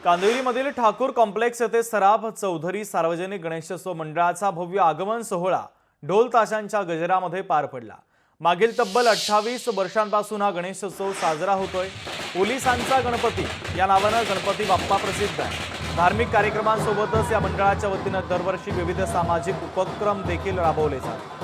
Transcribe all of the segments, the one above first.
कांदिवलीमधील Thakur complex येथे सराफ चौधरी सार्वजनिक गणेशोत्सव मंडळाचा भव्य आगमन सोहळा ढोल ताशांच्या गजरामध्ये पार पडला। मागील तब्बल 28 वर्षांपासून हा गणेशोत्सव साजरा होतोय। पोलिसांचा गणपती या नावाने गणपती बाप्पा प्रसिद्ध आहे। धार्मिक कार्यक्रमांसोबतच या मंडळाच्या वतीने दरवर्षी विविध सामाजिक उपक्रम देखील राबवले जातात।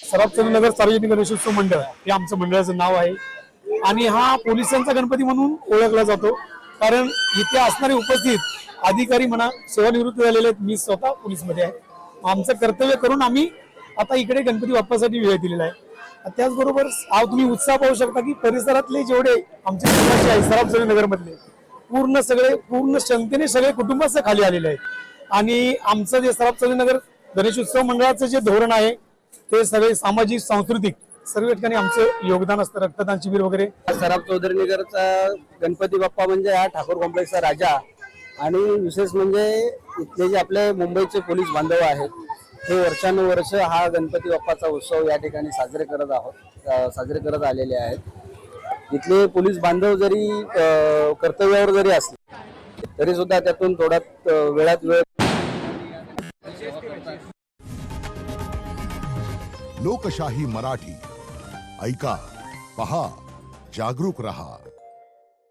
सराफ चौधरी सार्वजनिक गणेशोत्सव मंडळ हे आमचं मंडळाचं नाव आहे आणि हा पोलिसांचा गणपती म्हणून ओळखला जातो। कारण इथे असणारे उपस्थित अधिकारी म्हणा सेवानिवृत्त झालेले आहेत। मी स्वतः पोलीसमध्ये आहे। आमचं कर्तव्य करून आम्ही आता इकडे गणपती बाप्पासाठी वेळ दिलेला आहे। त्याचबरोबर तुम्ही उत्साह पाहू शकता की परिसरातले जेवढे आमचे निवासी आहे सराफ चौधरी नगरमधले पूर्ण क्षमतेने सगळे कुटुंबाचं खाली आलेले आहे। आणि आमचं जे सराफ चौधरी नगर गणेशोत्सव मंडळाचं जे धोरण आहे ते सगळे सामाजिक सांस्कृतिक सर्व ठिकाणी आमचं योगदान असतं। रक्तदान शिबिर वगैरे। सराफ चौधरी नगरचा गणपती बाप्पा म्हणजे हा ठाकूर कॉम्प्लेक्सचा राजा आणि विशेष म्हणजे इथले जे आपले मुंबईचे पोलीस बांधव आहेत हे वर्षानुवर्ष हा गणपती बाप्पाचा उत्सव या ठिकाणी साजरे करत आलेले आहेत। इथले पोलीस बांधव जरी कर्तव्यावर जरी असले तरी सुद्धा त्यातून थोडा वेळात वेळ लोकशाही मराठी ऐका, पहा, जागरूक रहा।